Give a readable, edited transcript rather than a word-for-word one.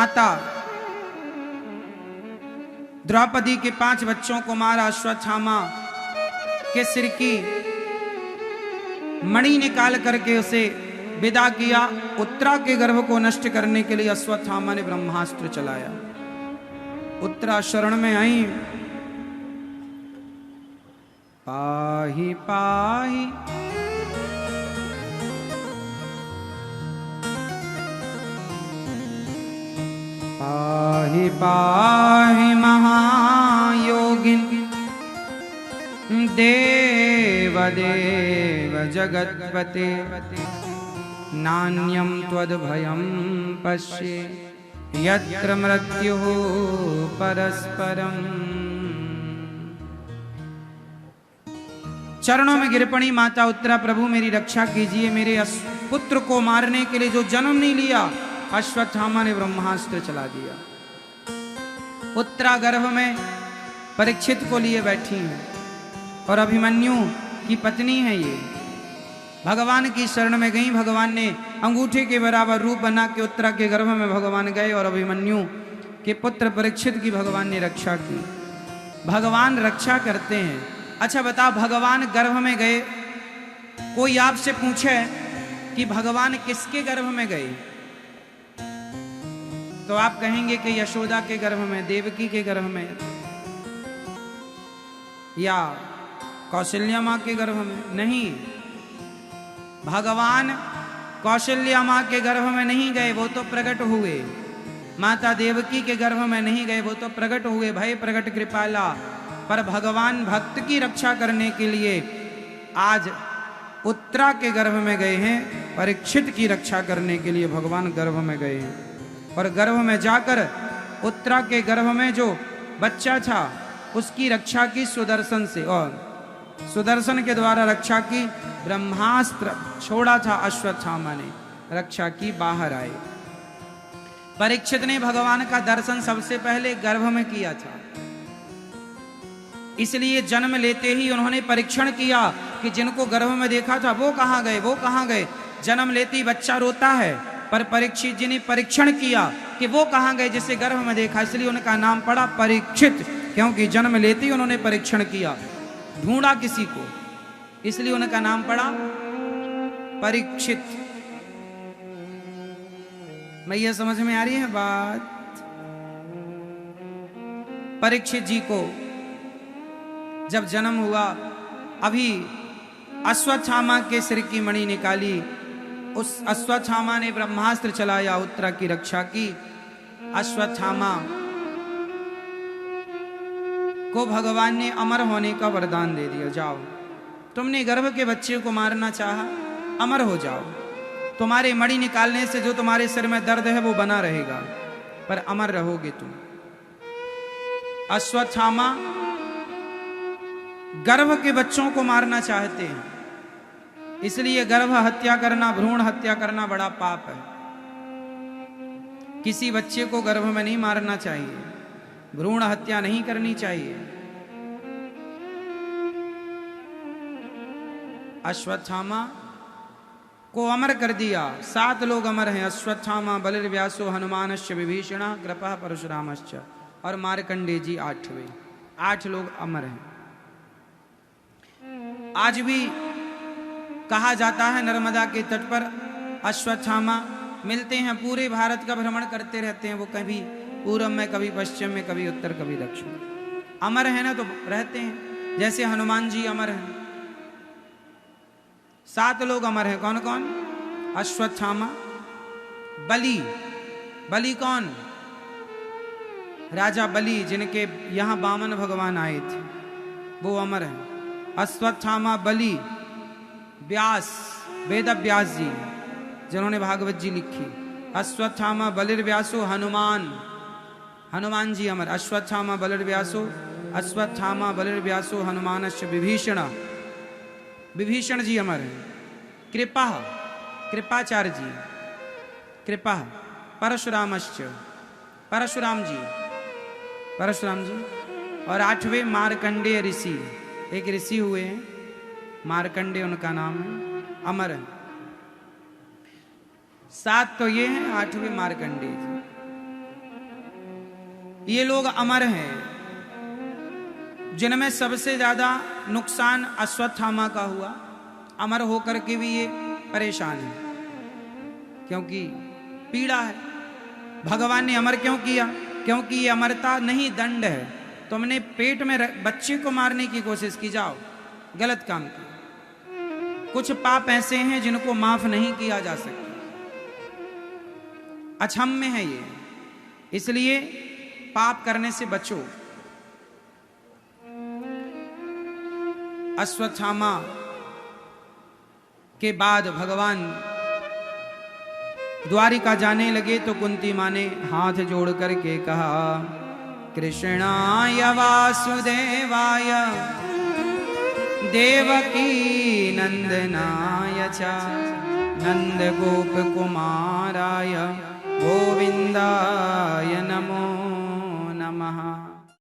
माता द्रौपदी के 5 बच्चों को मारा, अश्वत्थामा के सिर की मणि निकाल करके उसे विदा किया। उत्तरा के गर्भ को नष्ट करने के लिए अश्वत्थामा ने ब्रह्मास्त्र चलाया। उत्तरा शरण में आई, पाहि पाहि पाहि पाहि महायोगिन देव देव जगत्पते नान्यं त्वद्भयं पश्ये यत्र मृत्युः परस्परम्। चरणों में गिर पड़ी माता उत्तरा, प्रभु मेरी रक्षा कीजिए, मेरे पुत्र को मारने के लिए जो जन्म नहीं लिया, अश्वत्थामा ने ब्रह्मास्त्र चला दिया। उत्तरा गर्भ में परीक्षित को लिए बैठी है और अभिमन्यु की पत्नी है ये। भगवान की शरण में गई, भगवान ने अंगूठे के बराबर रूप बना के उत्तरा के गर्भ में भगवान गए और अभिमन्यु के पुत्र परीक्षित की भगवान ने रक्षा की। भगवान रक्षा करते हैं। अच्छा बता, भगवान गर्भ में गए, कोई आपसे पूछे कि भगवान किसके गर्भ में गए, तो आप कहेंगे कि यशोदा के गर्भ में, देवकी के गर्भ में, या कौशल्या माँ के गर्भ में। नहीं, भगवान कौशल्या माँ के गर्भ में नहीं गए, वो तो प्रकट हुए। माता देवकी के गर्भ में नहीं गए, वो तो प्रकट हुए, भय प्रकट कृपाला। पर भगवान भक्त की रक्षा करने के लिए आज उत्तरा के गर्भ में गए हैं, परीक्षित की रक्षा करने के लिए भगवान गर्भ में गए हैं। और गर्भ में जाकर उत्तरा के गर्भ में जो बच्चा था उसकी रक्षा की सुदर्शन से, और सुदर्शन के द्वारा रक्षा की। ब्रह्मास्त्र छोड़ा था अश्वत्थामा ने, रक्षा की, बाहर आए। परीक्षित ने भगवान का दर्शन सबसे पहले गर्भ में किया था, इसलिए जन्म लेते ही उन्होंने परीक्षण किया कि जिनको गर्भ में देखा था वो कहां गए, वो कहां गए। जन्म लेते ही बच्चा रोता है, पर परीक्षित जी ने परीक्षण किया कि वो कहां गए जिसे गर्भ में देखा, इसलिए उनका नाम पड़ा परीक्षित, क्योंकि जन्म लेते ही उन्होंने परीक्षण किया, ढूंढा किसी को, इसलिए उनका नाम पड़ा परीक्षित। भैया समझ में आ रही है बात? परीक्षित जी को जब जन्म हुआ, अभी अश्वत्थामा के सिर की मणि निकाली, उस अश्वत्थामा ने ब्रह्मास्त्र चलाया, उत्तरा की रक्षा की। अश्वत्थामा को भगवान ने अमर होने का वरदान दे दिया, जाओ तुमने गर्भ के बच्चे को मारना चाहा, अमर हो जाओ, तुम्हारे मणि निकालने से जो तुम्हारे सिर में दर्द है वो बना रहेगा, पर अमर रहोगे तुम। अश्वत्थामा गर्भ के बच्चों को मारना चाहते हैं, इसलिए गर्भ हत्या करना, भ्रूण हत्या करना बड़ा पाप है। किसी बच्चे को गर्भ में नहीं मारना चाहिए, भ्रूण हत्या नहीं करनी चाहिए। अश्वत्थामा को अमर कर दिया। 7 लोग अमर हैं, अश्वत्थामा, बलिर्व्यासो, हनुमानश्च, विभीषणः, कृपः, परशुरामश्च, और मार्कंडेय जी 8वें। 8 लोग अमर हैं। आज भी कहा जाता है नर्मदा के तट पर अश्वत्थामा मिलते हैं, पूरे भारत का भ्रमण करते रहते हैं वो, कभी पूर्व में, कभी पश्चिम में, कभी उत्तर, कभी दक्षिण। अमर है ना, तो रहते हैं। जैसे हनुमान जी अमर हैं। 7 लोग अमर हैं। कौन कौन? अश्वत्थामा, बलि। बलि कौन? राजा बलि, जिनके यहां वामन भगवान आए थे, वो अमर हैं। अश्वत्थामा, बलि, व्यास, वेद व्यास जी जिन्होंने भागवत जी लिखी। अश्वत्थामा, बलिर्व्यासो, हनुमान, हनुमान जी अमर। अश्वत्थामा, बलिर्व्यासो, अश्वत्थामा, बलिर्व्यासो, हनुमानश्च, विभीषण, विभीषण जी अमर हैं। कृपा, कृपाचार्य जी, कृपा, परशुरामश्च, परशुराम जी, परशुराम जी। और 8वें मार्कंडेय ऋषि, एक ऋषि हुए हैं मार्कंडेय, उनका नाम है, अमर है। 7 तो ये हैं, 8वें मार्कंडेय जी। ये लोग अमर हैं, जिनमें सबसे ज्यादा नुकसान अश्वत्थामा का हुआ। अमर होकर के भी ये परेशान है, क्योंकि पीड़ा है। भगवान ने अमर क्यों किया? क्योंकि ये अमरता नहीं, दंड है। तुमने पेट में बच्चे को मारने की कोशिश की, जाओ, गलत काम किया। कुछ पाप ऐसे हैं जिनको माफ नहीं किया जा सकता, अक्षम्य है ये, इसलिए पाप करने से बचो। अश्वत्थामा के बाद भगवान द्वारिका जाने लगे तो कुंती मां ने हाथ जोड़ करके कहा, कृष्णाय वासुदेवाय देवकी नंदनाय च नंद गोप कुमाराय गोविंदाय नमो नमः।